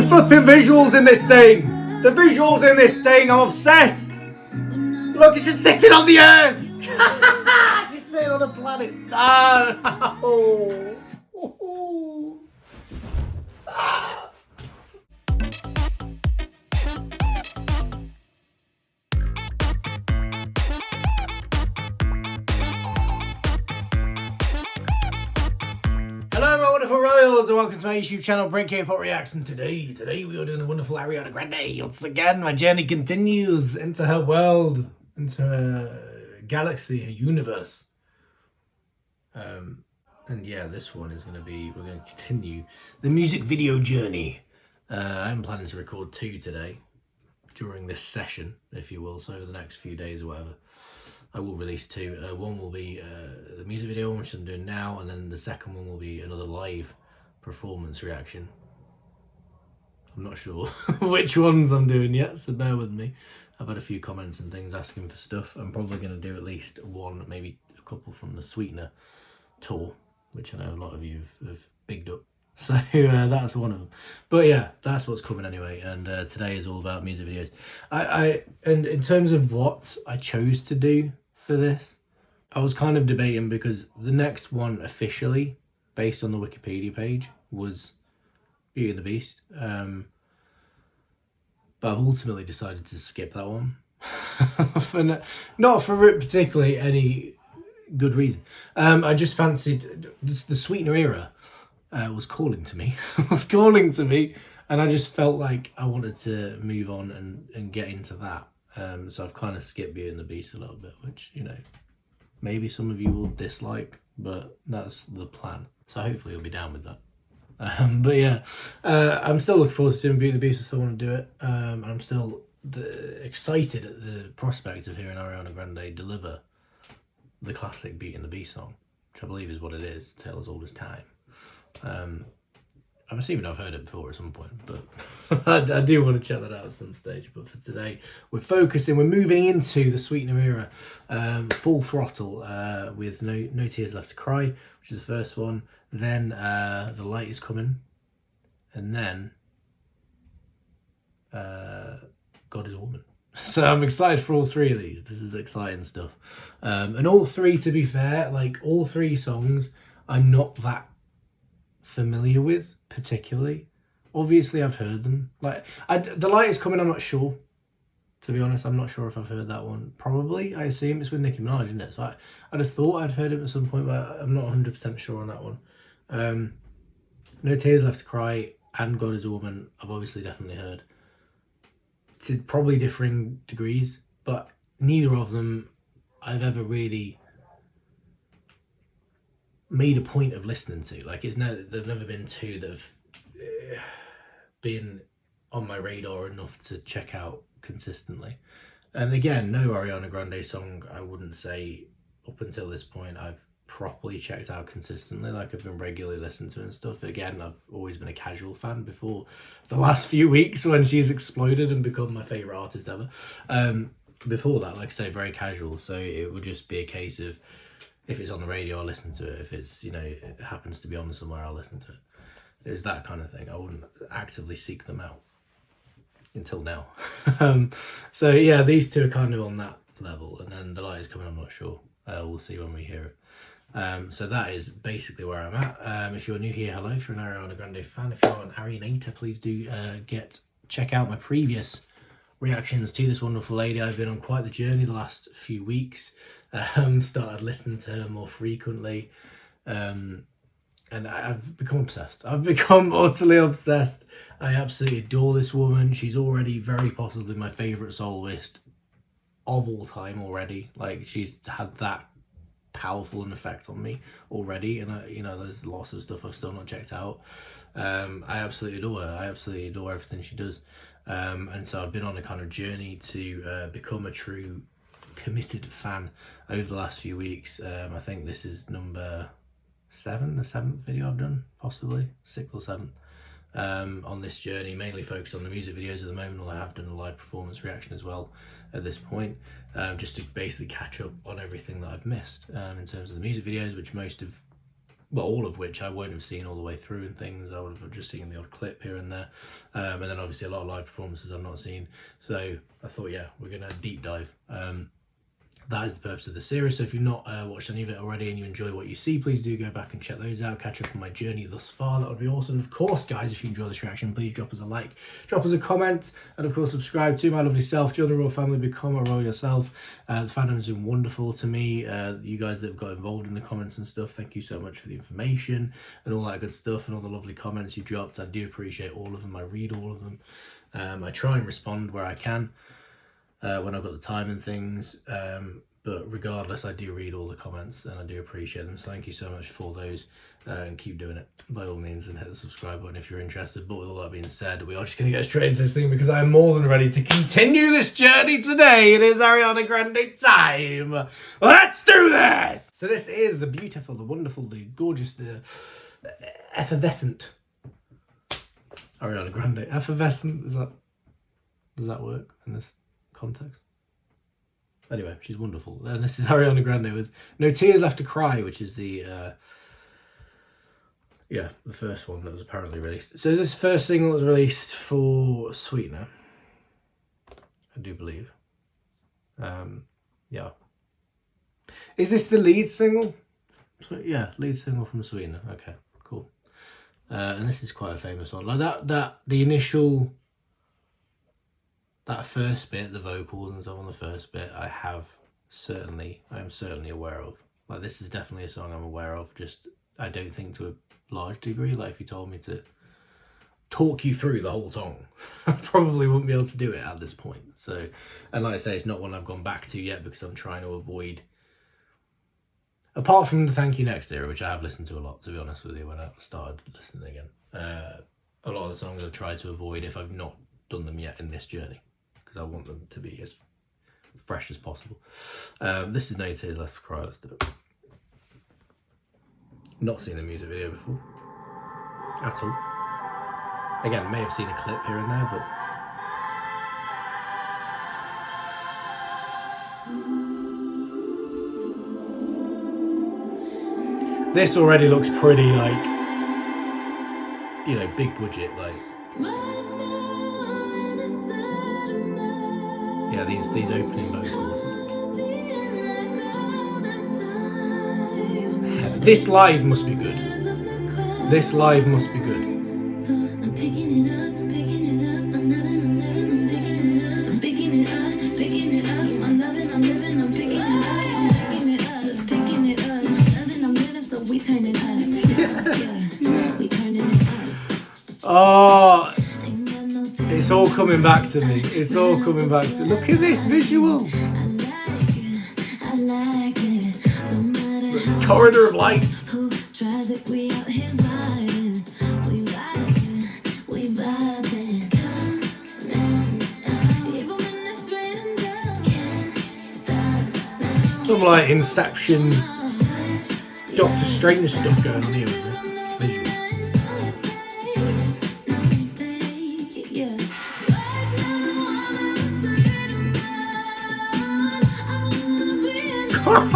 flipping visuals in this thing. The visuals in this thing, I'm obsessed. Look, she's sitting on the earth. She's sitting on a planet. Ah, no. Hello my wonderful royals and welcome to my YouTube channel Break K-Pop Reacts, and today we are doing the wonderful Ariana Grande. Once again my journey continues into her world, into her galaxy, her universe. And yeah, this one is going to be, we're going to continue the music video journey. I'm planning to record 2 today during this session, if you will, so over the next few days or whatever. I will release 2. One will be the music video one, which I'm doing now, and then the second one will be another live performance reaction. I'm not sure which ones I'm doing yet, so bear with me. I've had a few comments and things asking for stuff. I'm probably going to do at least one, maybe a couple from the Sweetener tour, which I know a lot of you have bigged up. So that's one of them. But yeah, that's what's coming anyway. And today is all about music videos. And in terms of what I chose to do for this, I was kind of debating, because the next one officially, based on the Wikipedia page, was Beauty and the Beast. But I've ultimately decided to skip that one. Not for particularly any good reason. I just fancied the Sweetener era was calling to me. And I just felt like I wanted to move on and get into that. So I've kind of skipped Beauty and the Beast a little bit, which, you know, maybe some of you will dislike, but that's the plan. So hopefully you'll be down with that. But yeah, I'm still looking forward to doing Beauty and the Beast. I still want to do it. And I'm still excited at the prospect of hearing Ariana Grande deliver the classic Beauty and the Beast song, which I believe is what it is, Tale as Old as Time. I'm assuming I've heard it before at some point, but I do want to check that out at some stage. But for today, we're moving into the Sweetener era, full throttle, with no Tears Left to Cry, which is the first one. Then The Light Is Coming, and then God Is a Woman. So I'm excited for all 3 of these. This is exciting stuff. And all 3, to be fair, like all 3 songs, I'm not that familiar with particularly. Obviously I've heard them. Like The Light Is Coming, I'm not sure, to be honest. I'm not sure if I've heard that one. Probably, I assume it's with Nicki Minaj, isn't it? So I'd have thought I'd heard it at some point, but I'm not 100% sure on that one. No Tears Left to Cry and God Is a Woman I've obviously definitely heard, to probably differing degrees, but neither of them I've ever really made a point of listening to. Like, there've never been 2 that have been on my radar enough to check out consistently. And again, no Ariana Grande song I wouldn't say up until this point I've properly checked out consistently. Like, I've been regularly listening to and stuff. Again, I've always been a casual fan before the last few weeks when she's exploded and become my favourite artist ever. Before that, like I say, very casual. So it would just be a case of, if it's on the radio, I'll listen to it. If it's, you know, it happens to be on somewhere, I'll listen to it. It's that kind of thing. I wouldn't actively seek them out until now. So yeah, these 2 are kind of on that level. And then The Light Is Coming, I'm not sure. We'll see when we hear it. So that is basically where I'm at. If you're new here, hello. If you're an Ariana Grande fan, if you're an Arianator, please do check out my previous reactions to this wonderful lady. I've been on quite the journey the last few weeks. Started listening to her more frequently, and I've become obsessed. I've become utterly obsessed. I absolutely adore this woman. She's already very possibly my favourite soloist of all time already. Like, she's had that powerful an effect on me already, and you know, there's lots of stuff I've still not checked out. I absolutely adore her. I absolutely adore everything she does. And so I've been on a kind of journey to become a true committed fan over the last few weeks. I think this is number 7, the 7th video I've done, possibly 6th or 7th, on this journey, mainly focused on the music videos at the moment, although I have done a live performance reaction as well at this point, just to basically catch up on everything that I've missed in terms of the music videos, which most of well, all of which I won't have seen all the way through and things. I would have just seen the odd clip here and there. And then obviously a lot of live performances I've not seen. So I thought, yeah, we're going to deep dive. That is the purpose of the series. So if you've not watched any of it already and you enjoy what you see, please do go back and check those out. Catch up on my journey thus far. That would be awesome. Of course, guys, if you enjoy this reaction, please drop us a like, drop us a comment, and of course, subscribe to my lovely self. Join the royal family, become a royal yourself. The fandom has been wonderful to me. You guys that have got involved in the comments and stuff, thank you so much for the information and all that good stuff and all the lovely comments you dropped. I do appreciate all of them. I read all of them. I try and respond where I can when I've got the time and things. But regardless, I do read all the comments and I do appreciate them. So thank you so much for those and keep doing it by all means, and hit the subscribe button if you're interested. But with all that being said, we are just going to get straight into this thing because I am more than ready to continue this journey today. It is Ariana Grande time. Let's do this! So this is the beautiful, the wonderful, the gorgeous, the effervescent Ariana Grande. Effervescent, does that work in this context? Anyway, she's wonderful. And this is Ariana Grande with No Tears Left to Cry, which is the first one that was apparently released. So this first single was released for Sweetener, I do believe. Yeah. Is this the lead single? Yeah, lead single from Sweetener. Okay, cool. And this is quite a famous one. Like the initial... That first bit, the vocals and so on, the first bit, I am certainly aware of. Like, this is definitely a song I'm aware of, just, I don't think to a large degree. Like, if you told me to talk you through the whole song, I probably wouldn't be able to do it at this point. So, and like I say, it's not one I've gone back to yet because I'm trying to avoid, apart from the Thank You Next era, which I have listened to a lot, to be honest with you, when I started listening again. A lot of the songs I've tried to avoid if I've not done them yet in this journey, because I want them to be as fresh as possible. This is No Tears Left to Cry. Let's do it. Not seen the music video before at all. Again, may have seen a clip here and there, but this already looks pretty, like, you know, big budget, like. Yeah, these opening vocals. This live must be good. This live must be good. Oh, it's all coming back to me. It's all coming back to me. Look at this visual. Corridor of lights. Some like Inception, Doctor Strange stuff going on here with the visual.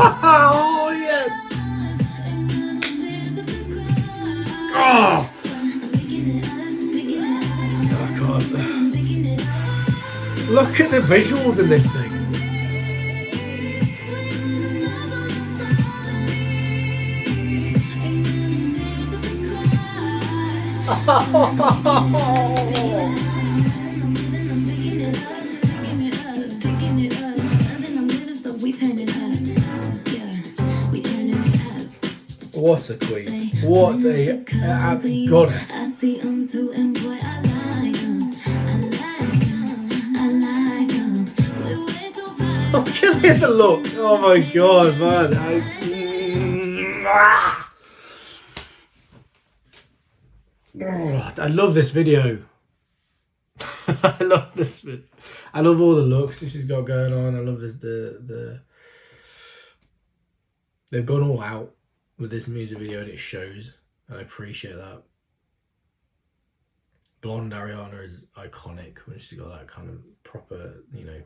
Oh yes! Oh! I can't. Look at the visuals in this thing. What a queen. What a goddess. Look at the look. Oh my god, man. I love this video. I love this video. I love all the looks that she's got going on. I love this, they've gone all out with this music video and it shows, and I appreciate that. Blonde Ariana is iconic when she's got that kind of proper, you know,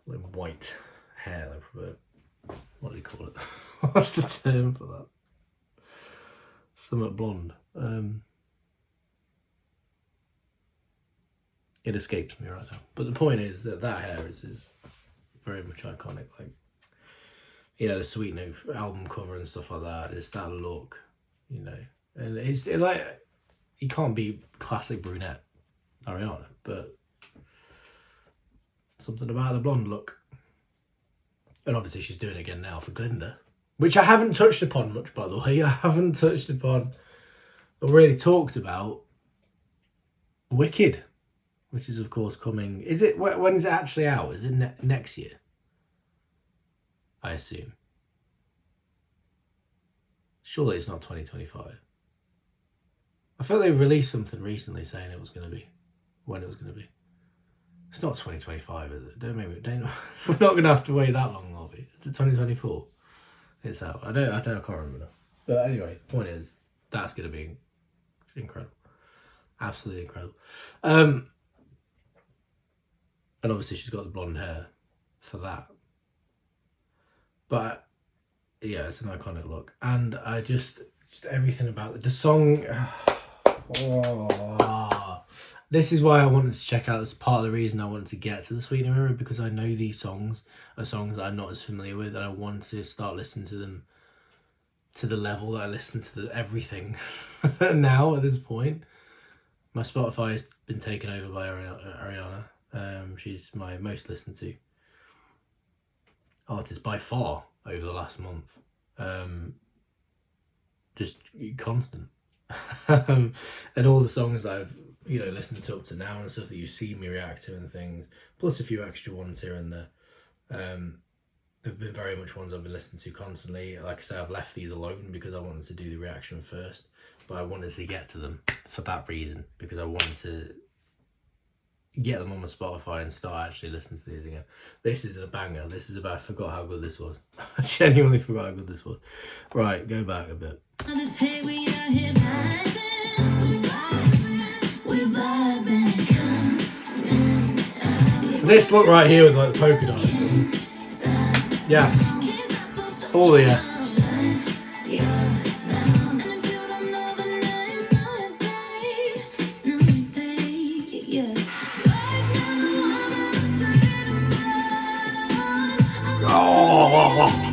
like white hair, like proper what do you call it? What's the term for that? Somewhat blonde. It escapes me right now. But the point is that hair is very much iconic. Like, you know, the Sweetener album cover and stuff like that. It's that look, you know. And it's like, you can't be classic brunette Ariana, but something about the blonde look. And obviously she's doing it again now for Glinda, which I haven't touched upon much, by the way. I haven't touched upon or really talked about Wicked, which is of course coming. Is it, when is it actually out? Is it next year? I assume. Surely it's not 2025. I feel they released something recently saying it was going to be, when it was going to be. It's not 2025, is it? We're not going to have to wait that long, are we? Is it 2024? It's out. I can't remember now. But anyway, point is, that's going to be incredible. Absolutely incredible. And obviously she's got the blonde hair for that. But yeah, it's an iconic look. And I just everything about the song. This is why I wanted to check out. This part of the reason I wanted to get to the Sweetener era, because I know these songs are songs that I'm not as familiar with, and I want to start listening to them to the level that I listen to everything now at this point. My Spotify has been taken over by Ariana. She's my most listened to artist by far over the last month. Just constant. And all the songs I've listened to up to now and stuff that you've seen me react to and things, plus a few extra ones here and there, have been very much ones I've been listening to constantly. Like I say, I've left these alone because I wanted to do the reaction first, but I wanted to get to them for that reason, because I wanted to get them on my Spotify and start actually listening to these again. This is a banger. This is about, I forgot how good this was. I genuinely forgot how good this was. Right, go back a bit. This look right here was like the polka dot. Yes. All the yes. Oh.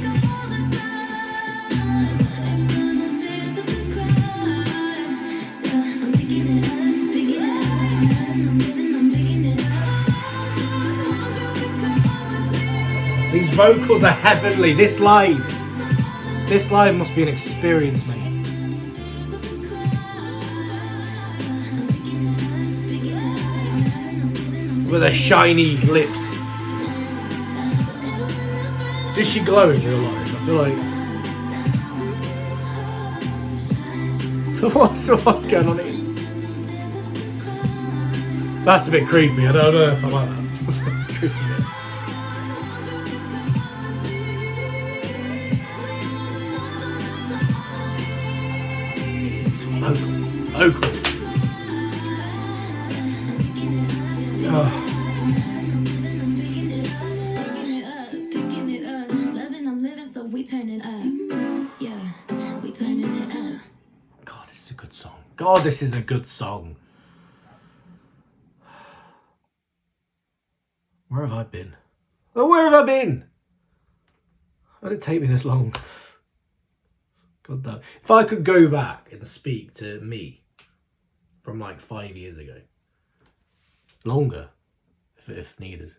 These vocals are heavenly. This live must be an experience, mate. With her shiny lips. Does she glow in real life? I feel like. So what's going on here? That's a bit creepy. I don't know if I like that. That's creepy. Vocal. Oh. God, this is a good song. God, this is a good song. Where have I been? Oh, where have I been? Why did it take me this long? God damn. If I could go back and speak to me from like 5 years ago, longer, if needed,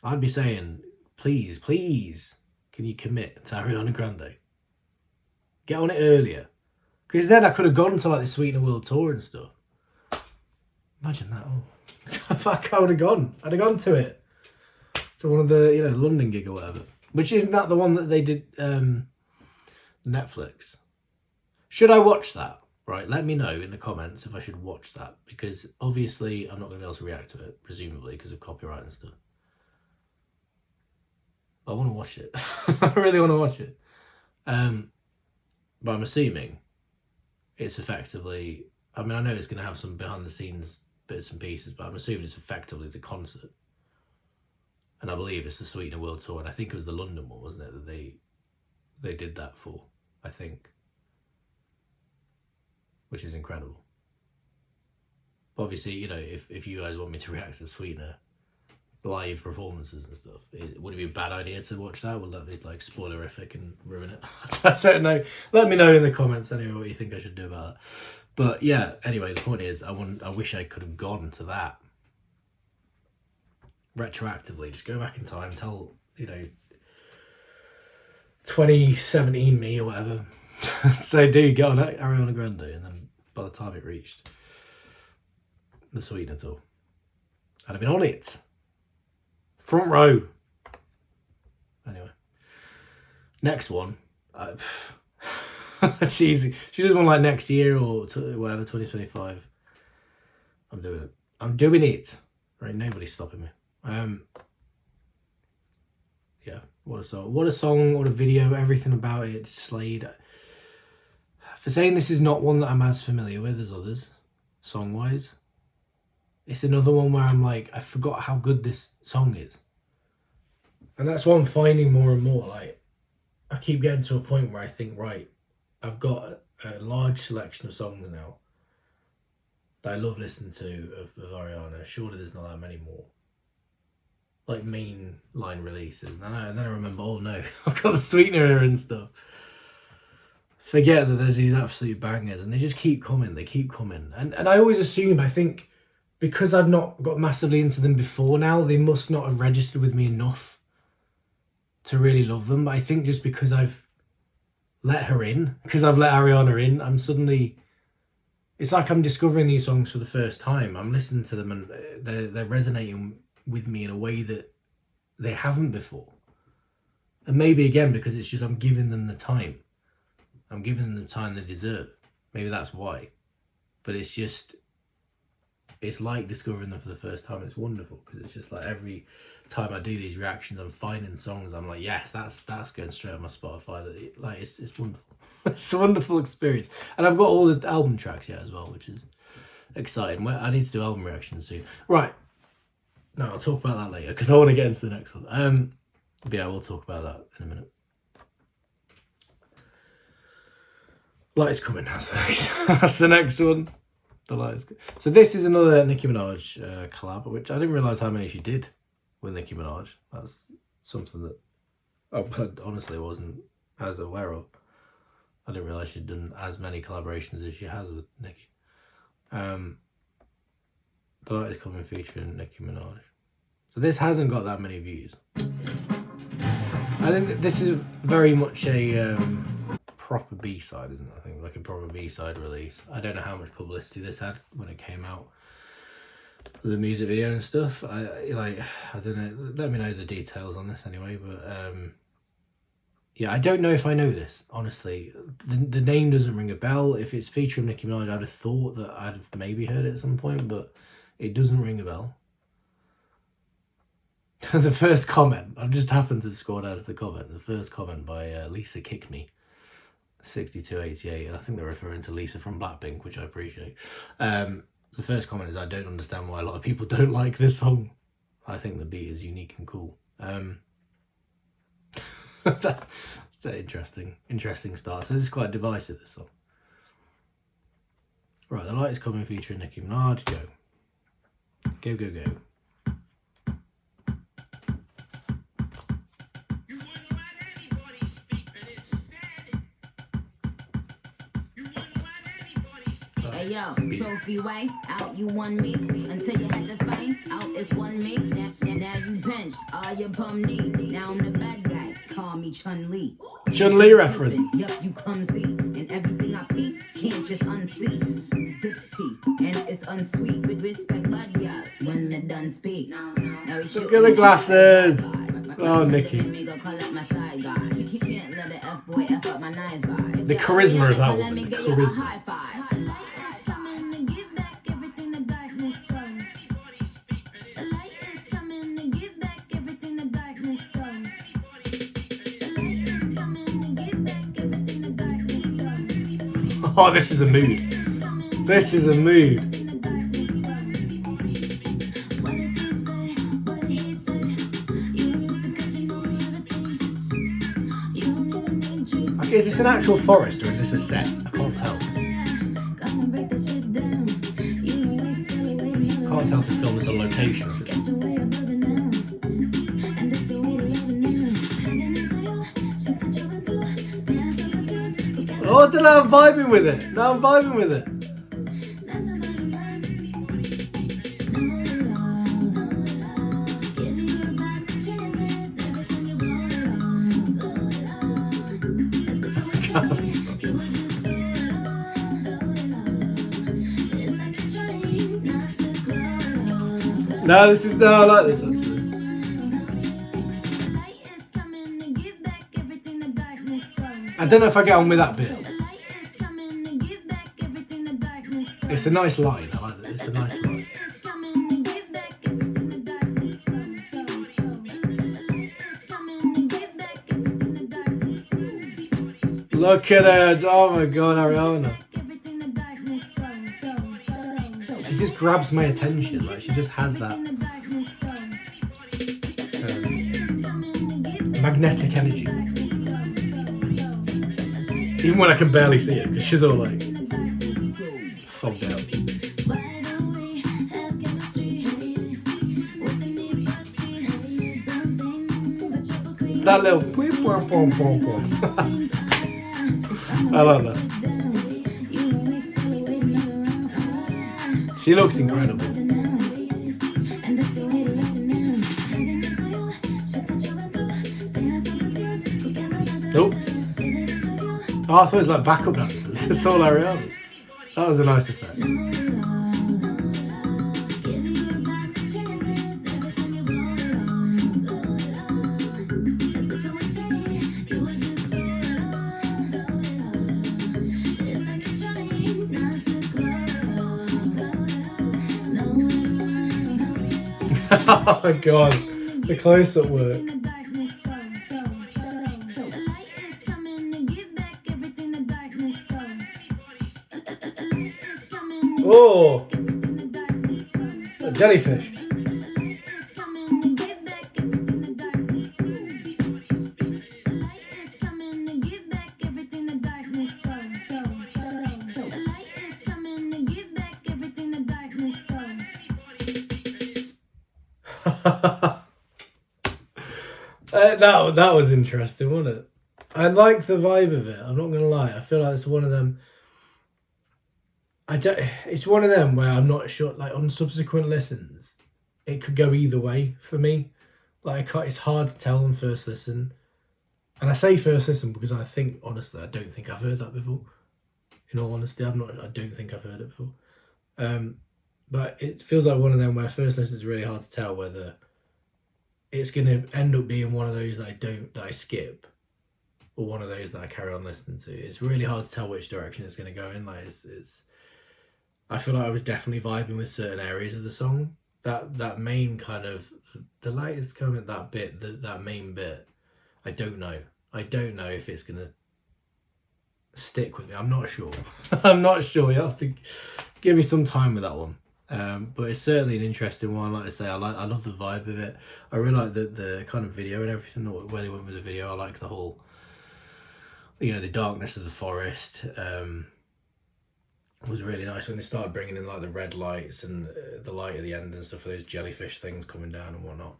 I'd be saying, please, can you commit to Ariana Grande? Get on it earlier. Because then I could have gone to like the Sweetener World Tour and stuff. Imagine that. Oh. Fuck, I would have gone. I'd have gone to it. To one of the, London gig or whatever. Which isn't that the one that they did Netflix? Should I watch that? Right, let me know in the comments if I should watch that. Because obviously I'm not going to be able to react to it, presumably, because of copyright and stuff. But I want to watch it. I really want to watch it. But I'm assuming it's effectively, I mean, I know it's going to have some behind the scenes bits and pieces, but I'm assuming it's effectively the concert. And I believe it's the Sweetener World Tour, and I think it was the London one, wasn't it, that they did that for, I think. Which is incredible. But obviously, you know, if you guys want me to react to Sweetener live performances and stuff, would it be a bad idea to watch that? Will that be like spoilerific and ruin it? I don't know. Let me know in the comments anyway what you think I should do about that. But yeah, anyway, the point is, I wish I could have gone to that retroactively. Just go back in time, tell, you know, 2017 me or whatever, say, dude, get on Ariana Grande, and then by the time it reached the Sweetener tour, I'd have been on it. Front row. Anyway. Next one. It's easy. She does one like next year or whatever, 2025. I'm doing it. I'm doing it. Right, nobody's stopping me. Yeah, what a song. What a song, what a video, everything about it. Slade. For saying this is not one that I'm as familiar with as others, song-wise. It's another one where I'm like, I forgot how good this song is. And that's what I'm finding more and more. Like, I keep getting to a point where I think, right, I've got a large selection of songs now that I love listening to of Ariana. Surely there's not that many more. Like, main line releases. And then I remember, oh no, I've got the Sweetener and stuff. Forget that there's these absolute bangers, and they just keep coming. They keep coming. And I always assume, I think, because I've not got massively into them before now, they must not have registered with me enough to really love them. But I think just because I've let her in, because I've let Ariana in, I'm suddenly... It's like I'm discovering these songs for the first time. I'm listening to them and they're resonating with me in a way that they haven't before. And maybe, again, because it's just I'm giving them the time. I'm giving them the time they deserve. Maybe that's why. But it's just... It's like discovering them for the first time. It's wonderful because it's just like every time I do these reactions, I'm finding songs. I'm like, yes, that's going straight on my Spotify. Like it's wonderful. It's a wonderful experience. And I've got all the album tracks yet as well, which is exciting. I need to do album reactions soon. Right. No, I'll talk about that later because I want to get into the next one. But yeah, we'll talk about that in a minute. Light is coming. That's the next one. The light is good. So this is another Nicki Minaj collab, which I didn't realise how many she did with Nicki Minaj. That's something that I honestly wasn't as aware of. I didn't realise she'd done as many collaborations as she has with Nicki. The light is coming featuring Nicki Minaj. So this hasn't got that many views. I think this is very much a proper B-side, isn't it? I think like a proper B-side release. I don't know how much publicity this had when it came out, the music video and stuff. I don't know. Let me know the details on this anyway. But yeah, I don't know if I know this, honestly. The name doesn't ring a bell. If it's featuring Nicki Minaj, I'd have thought that I'd have maybe heard it at some point, but it doesn't ring a bell. The first comment, I've just happened to score down to the comment. The first comment by Lisa Kick Me, 6288, and I think they're referring to Lisa from Blackpink, which I appreciate. The first comment is, I don't understand why a lot of people don't like this song. I think the beat is unique and cool. That's an interesting start. So this is quite divisive, this song. Right, the light is coming featuring Nicki Minaj. Go. Go, go, go. Hey yo, trophy wife, out you won me. Until you had to fight, out it's one me. Now you benched, all your bum knee. Now I'm the bad guy, call me Chun-Li. Chun-Li reference. Yup, you clumsy. And everything I peep, can't just unsee. Zips teeth, and it's unsweet. With respect, bud, yeah, when me done speak. Look at the glasses. Oh, Nicki. The charisma of that woman. Charisma. Oh, this is a mood. This is a mood. an actual forest or is this a set? I can't tell. Can't tell if the film is on location or if it's... Oh, I don't know, I'm vibing with it. Now I'm vibing with it. No, this is... No, I like this actually. I don't know if I get on with that bit. It's a nice line. I like it. It's a nice line. Look at her. Oh my god, Ariana. She just grabs my attention. Like, she just has that magnetic energy. Even when I can barely see it, because she's all like fogged out. That little I love that. She looks incredible. Nope. Oh, so it's like backup dancers. It's all Ariana. That was a nice effect. Oh my god, the close-up work. Oh, a jellyfish. That was interesting, wasn't it? I like the vibe of it. I'm not gonna lie. I feel like it's one of them. It's one of them where I'm not sure. Like on subsequent listens, it could go either way for me. Like it's hard to tell on first listen, and I say first listen because I think honestly I don't think I've heard that before. In all honesty, I don't think I've heard it before. But it feels like one of them where first listen is really hard to tell whether it's gonna end up being one of those that I skip, or one of those that I carry on listening to. It's really hard to tell which direction it's gonna go in. Like it's I feel like I was definitely vibing with certain areas of the song. That main kind of the light is coming. That bit, that main bit. I don't know if it's gonna stick with me. I'm not sure. I'm not sure. You have to give me some time with that one. But it's certainly an interesting one. Like I say, I love the vibe of it. I really like the kind of video and everything, where they went with the video. I like the whole, the darkness of the forest. Was really nice when they started bringing in like the red lights and the light at the end and stuff for those jellyfish things coming down and whatnot.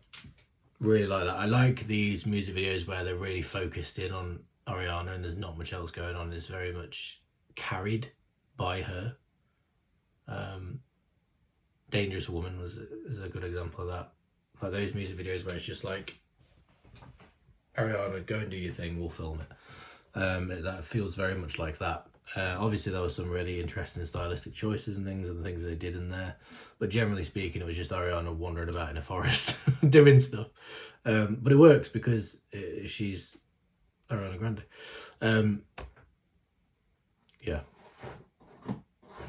Really like that. I like these music videos where they're really focused in on Ariana and there's not much else going on. It's very much carried by her. Dangerous Woman is a good example of that. Like those music videos where it's just like, Ariana, go and do your thing, we'll film it. That feels very much like that. Obviously there was some really interesting stylistic choices and the things they did in there, but generally speaking it was just Ariana wandering about in a forest doing stuff, but it works because she's Ariana Grande. Yeah,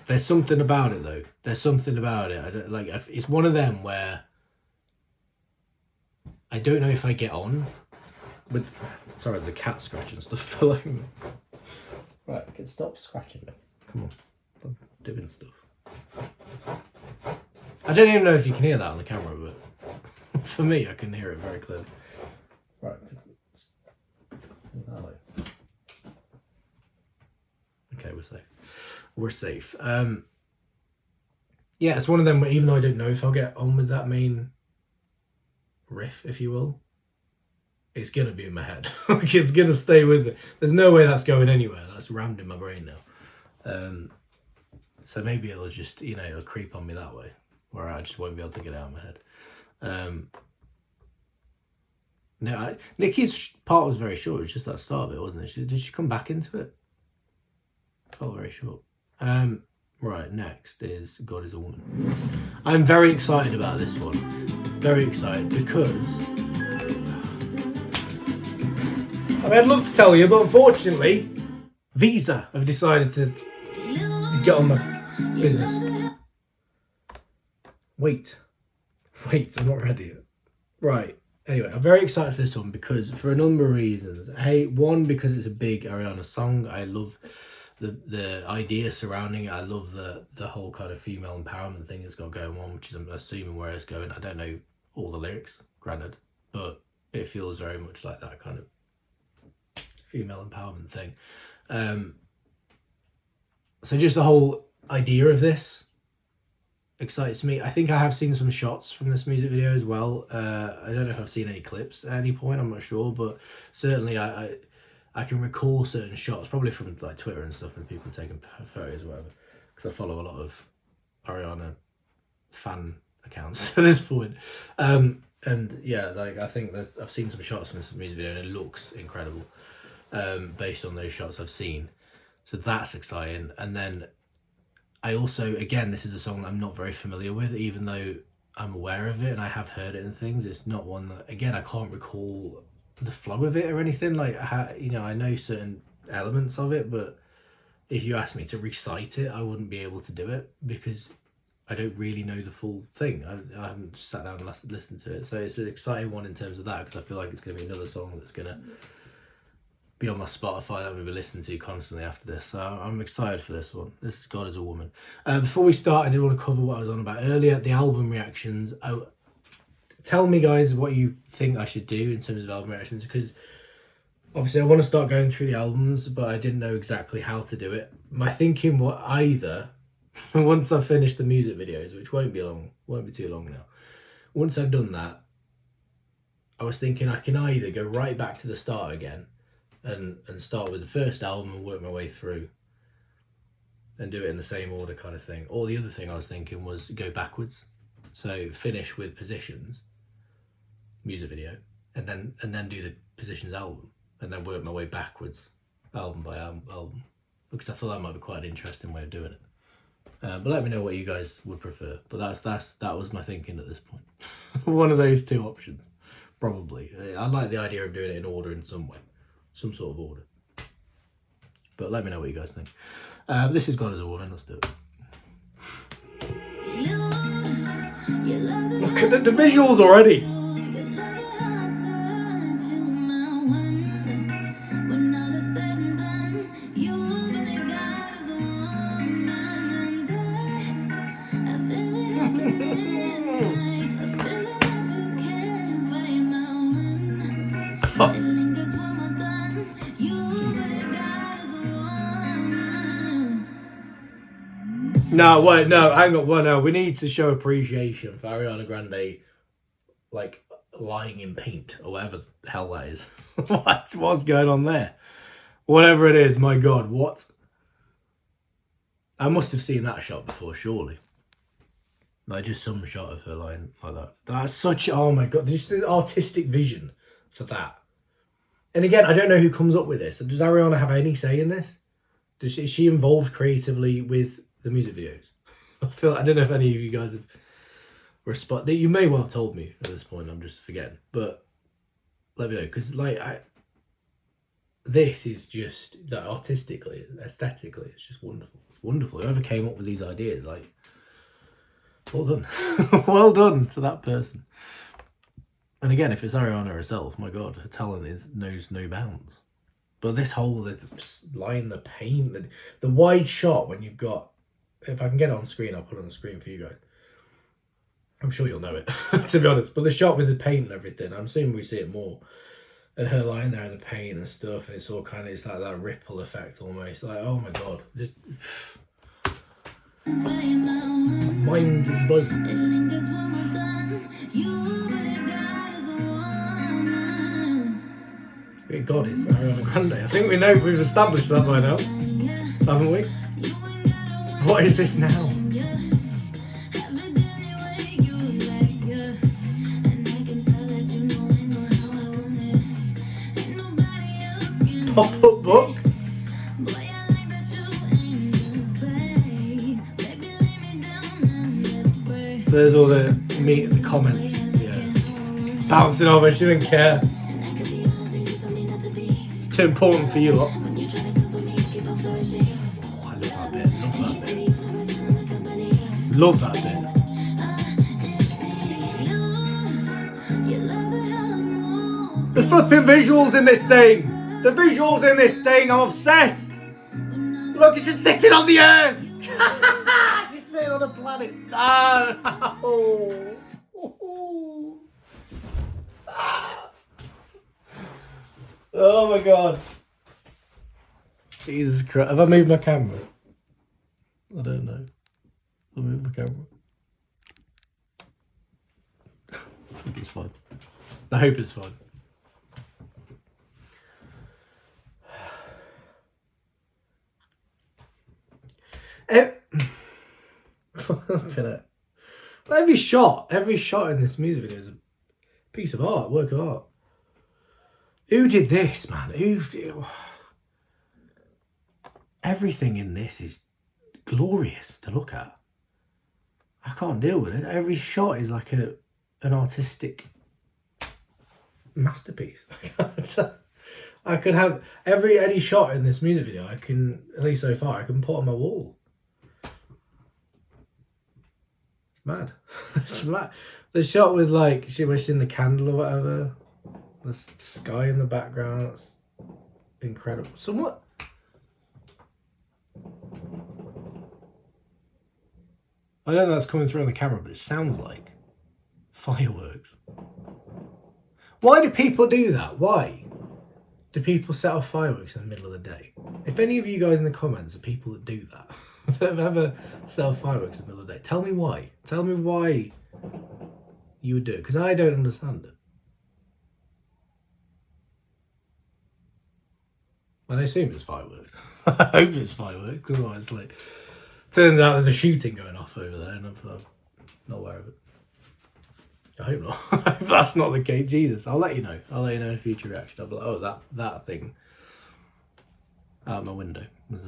there's something about it though. There's something about it. I don't, like it's one of them where I don't know if I get on, but sorry, the cat scratching stuff below me. Right, I can stop scratching me. Come on, I'm doing stuff. I don't even know if you can hear that on the camera, but for me, I can hear it very clearly. Right, okay, we're safe. We're safe. Yeah, it's one of them where even though I don't know if I'll get on with that main riff, if you will, it's going to be in my head. Like, it's going to stay with me. There's no way that's going anywhere. That's rammed in my brain now. So maybe it'll just, it'll creep on me that way, where I just won't be able to get it out of my head. No, Nicki's part was very short. It was just that start of it, wasn't it? Did she come back into it? Felt very short. Right, next is God is a Woman. I'm very excited about this one. Very excited because I'd love to tell you, but unfortunately, Visa have decided to get on my business. Wait, I'm not ready yet. Right. Anyway, I'm very excited for this one because for a number of reasons. One, because it's a big Ariana song. I love the idea surrounding it. I love the whole kind of female empowerment thing it's got going on, which is, I'm assuming, where it's going. I don't know all the lyrics, granted, but it feels very much like that kind of female empowerment thing. So just the whole idea of this excites me. I think I have seen some shots from this music video as well. I don't know if I've seen any clips at any point, I'm not sure, but certainly I can recall certain shots, probably from like Twitter and stuff, and people taking photos or whatever, because I follow a lot of Ariana fan accounts at this point. And yeah, like I think I've seen some shots from this music video and it looks incredible based on those shots I've seen. So that's exciting. And then I also, again, this is a song that I'm not very familiar with, even though I'm aware of it and I have heard it and things. It's not one that, again, I can't recall the flow of it or anything. Like, I know certain elements of it, but if you asked me to recite it, I wouldn't be able to do it because I don't really know the full thing. I haven't sat down and listened to it. So it's an exciting one in terms of that, because I feel like it's going to be another song that's going to be on my Spotify that we'll be listening to constantly after this. So I'm excited for this one. This is God is a Woman. Before we start, I did want to cover what I was on about earlier, the album reactions. Tell me, guys, what you think I should do in terms of album reactions, because obviously I want to start going through the albums, but I didn't know exactly how to do it. My thinking was either, once I've finished the music videos, which won't be too long now, once I've done that, I was thinking I can either go right back to the start again and start with the first album and work my way through and do it in the same order kind of thing. Or the other thing I was thinking was go backwards. So finish with Positions music video and then do the Positions album and then work my way backwards album by album, because I thought that might be quite an interesting way of doing it. But let me know what you guys would prefer. But that was my thinking at this point. One of those two options, probably. I like the idea of doing it in order in some way. Some sort of order. But let me know what you guys think. This is God is a Woman. Let's do it. Look at the visuals already. No, hang on. Well, no, we need to show appreciation for Ariana Grande, like, lying in paint, or whatever the hell that is. What's going on there? Whatever it is, my God, what? I must have seen that shot before, surely. Like, just some shot of her lying like that. That's such, oh my God, just the artistic vision for that. And again, I don't know who comes up with this. Does Ariana have any say in this? Is she involved creatively with the music videos? I don't know if any of you guys have responded. You may well have told me at this point. I'm just forgetting, but let me know, because this is just that artistically, aesthetically, it's just wonderful. It's wonderful. Whoever came up with these ideas, well done, well done to that person. And again, if it's Ariana herself, my God, her talent knows no bounds. But this whole line, the paint, the wide shot when you've got, if I can get it on screen, I'll put it on the screen for you guys. I'm sure you'll know it, to be honest. But the shot with the paint and everything, I'm assuming we see it more and her lying there in the pain and stuff, and it's all kind of, it's like that ripple effect almost. Like, oh my god, just mind is blown. God is Ariana Grande. I think we know, we've established that by now, haven't we? What is this now? Pop-up book? So there's all the comments. Yeah. Bouncing over, she didn't care. It's too important for you lot. Oh, I love that bit. Love that bit. The flipping visuals in this thing. The visuals in this thing. I'm obsessed. Look, it's just sitting on the earth. She's sitting on a planet. Ah, no. Oh my god. Jesus Christ. Have I moved my camera? I don't know. I moved my camera. I think it's fine. I hope it's fine. Every shot in this music video is a piece of art, work of art. Who did this, man? Everything in this is glorious to look at. I can't deal with it. Every shot is like an artistic masterpiece. I could have any shot in this music video, I can, at least so far, I can put on my wall. It's mad. It's mad. The shot with like, she was in the candle or whatever, the sky in the background, that's incredible. Somewhat. I don't know that's coming through on the camera, but it sounds like fireworks. Why do people do that? Why do people set off fireworks in the middle of the day? If any of you guys in the comments are people that do that, that have ever set off fireworks in the middle of the day, tell me why. Tell me why you would do it, because I don't understand it. And I assume it's fireworks. I hope it's fireworks, otherwise, like, turns out there's a shooting going off over there, and I'm not aware of it. I hope not. If that's not the case, Jesus, I'll let you know. I'll let you know in a future reaction. I'll be like, oh, that thing out my window was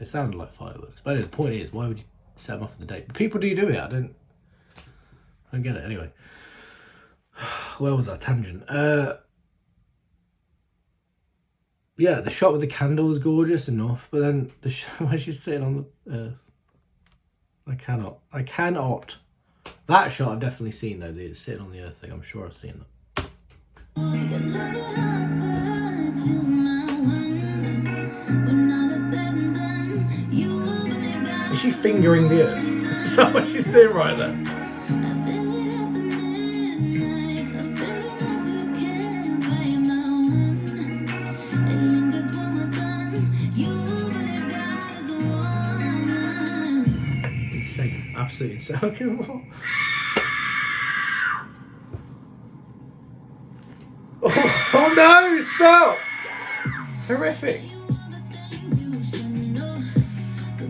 it sounded like fireworks. But anyway, the point is, why would you set them off in the day? People do it. I don't get it. Anyway, where was that tangent? Yeah, the shot with the candle was gorgeous enough, but then the shot where she's sitting on the earth, I cannot. That shot I've definitely seen though, the sitting on the earth thing. I'm sure I've seen that. Is she fingering the earth? Is that what she's doing right there? Insane, absolutely insane. Okay, what? Oh no, stop! It's horrific.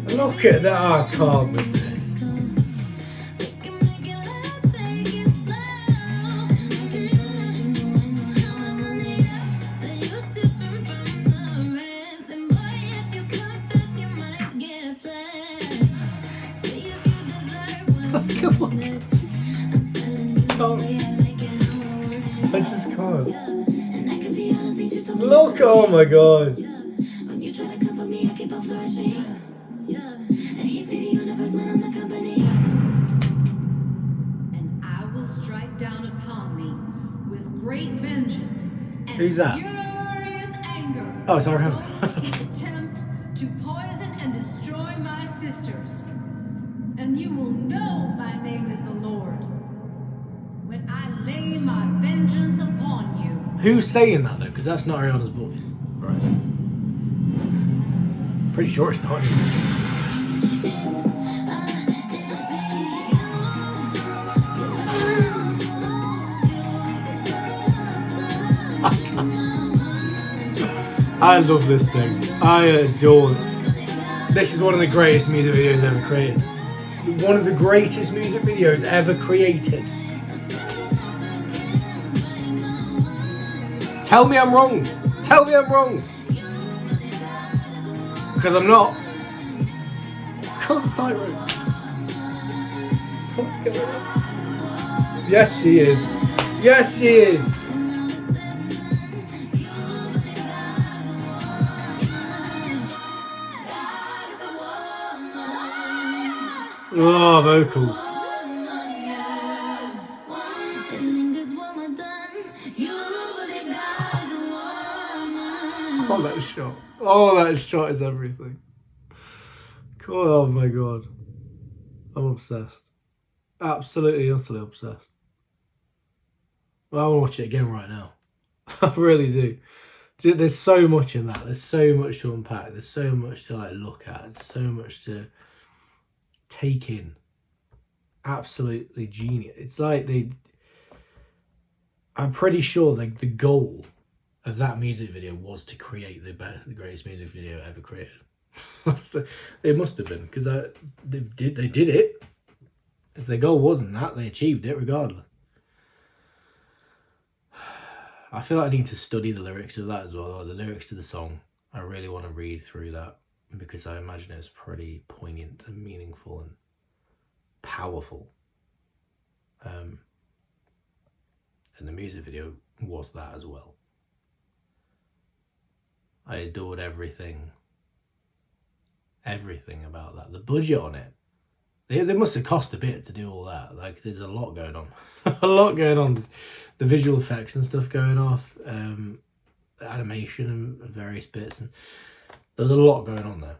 Look at that, I can't with this. Come on. I just can't. Look, oh my god. And I will strike down upon me with great vengeance and who's that? furious anger. Oh, sorry. Those who attempt to poison and destroy my sisters. And you will know my name is the Lord when I lay my vengeance upon you. Who's saying that though? Because that's not Ariana's voice, right? Pretty sure it's not. I love this thing. I adore it. This is one of the greatest music videos ever created. One of the greatest music videos ever created. Tell me I'm wrong. Tell me I'm wrong. Because I'm not. Come on, tightrope. What's going on? Yes, she is. Yes, she is. Oh, vocals. Oh, that shot. Oh, that shot is everything. Oh my god. I'm obsessed. Absolutely, utterly obsessed. Well, I want to watch it again right now. I really do. There's so much in that. There's so much to unpack. There's so much to like look at. There's so much to take in. Absolutely genius. It's like I'm pretty sure the goal of that music video was to create the greatest music video ever created. It must have been, because they did it. If their goal wasn't that, they achieved it regardless. I feel like I need to study the lyrics of that as well, or the lyrics to the song. I really want to read through that, because I imagine it's pretty poignant and meaningful and powerful. And the music video was that as well. I adored everything about that. The budget on it, they must have cost a bit to do all that. Like, there's a lot going on. A lot going on. The visual effects and stuff going off, animation and various bits, and there's a lot going on there.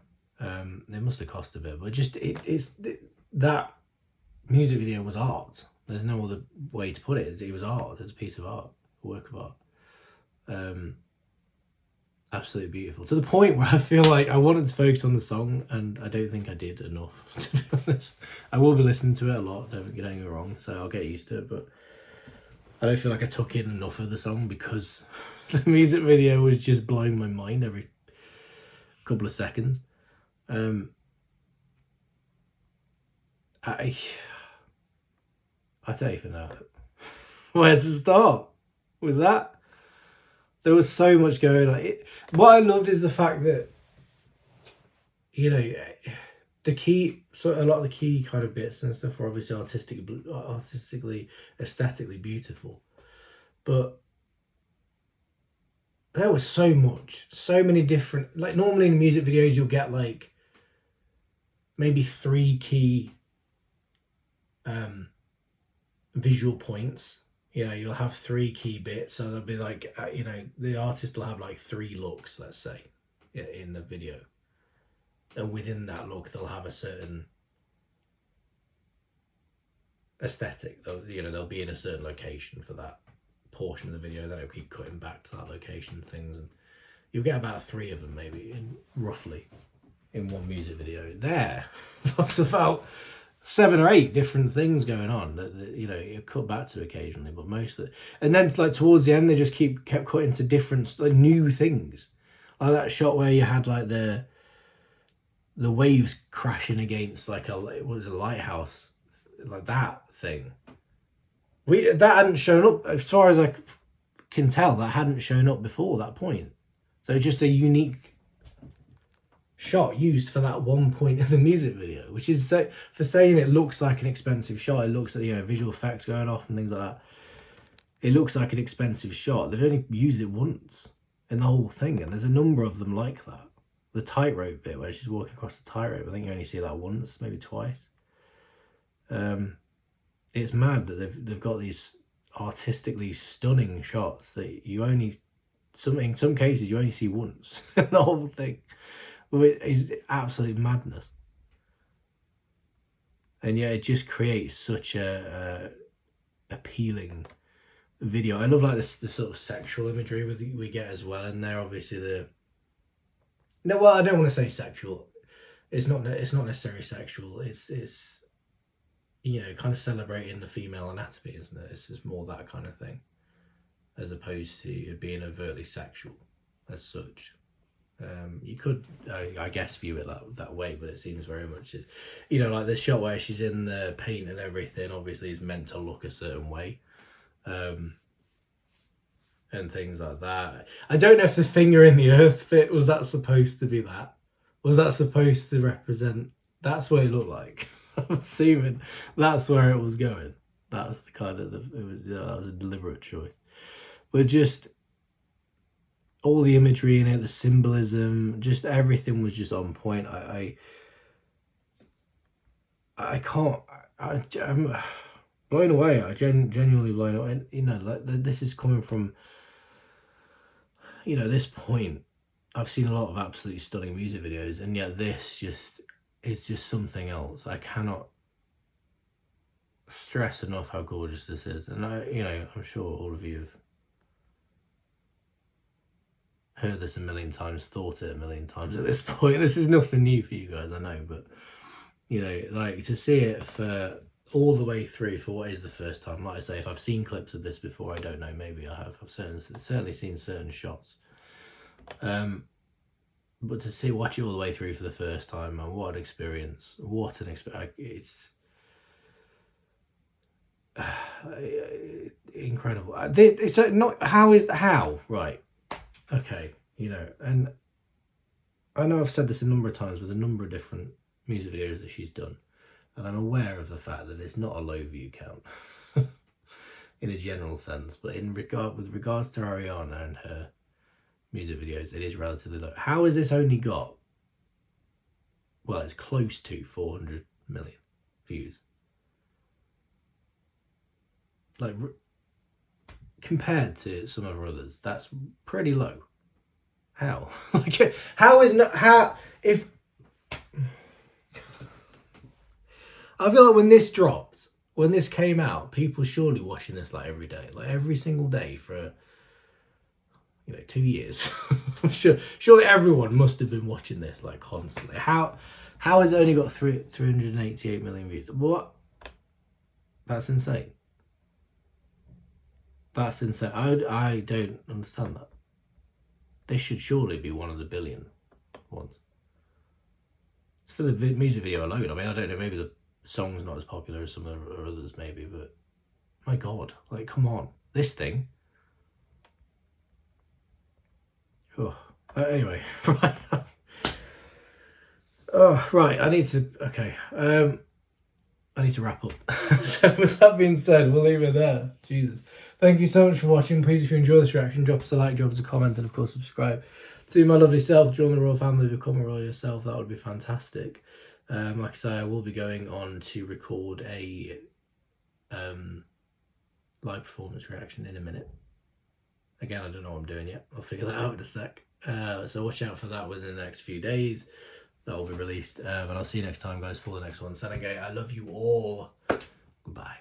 They must have cost a bit, but just that music video was art. There's no other way to put it. It was art. It's a piece of art, a work of art. Absolutely beautiful, to the point where I feel like I wanted to focus on the song, and I don't think I did enough, to be honest. I will be listening to it a lot, don't get me wrong, so I'll get used to it, but I don't feel like I took in enough of the song, because the music video was just blowing my mind every couple of seconds. I don't even know where to start with that. There was so much going on. What I loved is the fact that, you know, a lot of the key kind of bits and stuff were obviously artistically, aesthetically beautiful. But there was so much, so many different, like normally in music videos, you'll get like maybe 3 key visual points. You know, you'll have 3 key bits, so there'll be like, you know, the artist will have like 3 looks, let's say, in the video, and within that look they'll have a certain aesthetic. They'll be in a certain location for that portion of the video, then it'll keep cutting back to that location and things, and you'll get about 3 of them maybe, roughly, in one music video. That's about 7 or 8 different things going on that you know, you cut back to occasionally, but most of it. And then like towards the end, they just kept cutting to different, like, new things, like that shot where you had like the waves crashing against like a lighthouse, like that thing. That hadn't shown up, as far as I can tell. That hadn't shown up before that point, so just a unique shot used for that one point of the music video, which is, for saying it looks like an expensive shot, it looks like, you know, visual effects going off and things like that, it looks like an expensive shot. They've only used it once in the whole thing, and there's a number of them like that. The tightrope bit where she's walking across the tightrope, I think you only see that once, maybe twice. It's mad that they've got these artistically stunning shots that you only, in some cases you only see once in the whole thing. It is absolute madness, and yeah, it just creates such a appealing video. I love like the sort of sexual imagery we get as well in there. Obviously well, I don't want to say sexual. It's not necessarily sexual. It's kind of celebrating the female anatomy, isn't it? It's just more that kind of thing, as opposed to it being overtly sexual as such. You could, I guess, view it that way, but it seems very much, like the shot where she's in the paint and everything, obviously is meant to look a certain way, and things like that. I don't know if the finger in the earth bit, was that supposed to be that? Was that supposed to represent, that's what it looked like. I'm assuming that's where it was going. That's kind of that was a deliberate choice. But just all the imagery in it, the symbolism, just everything was just on point. I'm blown away. I genuinely blown away. And, like this is coming from, this point. I've seen a lot of absolutely stunning music videos, and yet this is just something else. I cannot stress enough how gorgeous this is. And I'm sure all of you have heard this a million times, thought it a million times at this point. This is nothing new for you guys, I know, but like to see it for all the way through for what is the first time. Like I say, if I've seen clips of this before, I don't know, maybe I have. I've certainly seen certain shots. But to watch it all the way through for the first time, and what an experience! What an experience! It's incredible. It's not how right. Okay, and I know I've said this a number of times with a number of different music videos that she's done, and I'm aware of the fact that it's not a low view count in a general sense, but with regards to Ariana and her music videos, it is relatively low. How has this only got, well, it's close to 400 million views? Like, compared to some of her others, that's pretty low. How? Like, how if I feel like when this came out, people surely watching this like every day, like every single day for 2 years. Surely everyone must have been watching this like constantly. How has it only got 388 million views? What? That's insane. That's insane. I don't understand that. This should surely be one of the billion ones. It's for the music video alone. I mean, I don't know, maybe the song's not as popular as some of the others maybe, but my God, like, come on. This thing. Oh, anyway, right. Oh, right. I need to wrap up. So with that being said, we'll leave it there. Jesus. Thank you so much for watching. Please, if you enjoy this reaction, drop us a like, drop us a comment, and of course subscribe to my lovely self. Join the royal family, become a royal yourself. That would be fantastic. Like I say, I will be going on to record a live performance reaction in a minute. Again, I don't know what I'm doing yet. I'll figure that out in a sec. So watch out for that within the next few days. That will be released. And I'll see you next time, guys, for the next one. Senegate, I love you all. Goodbye.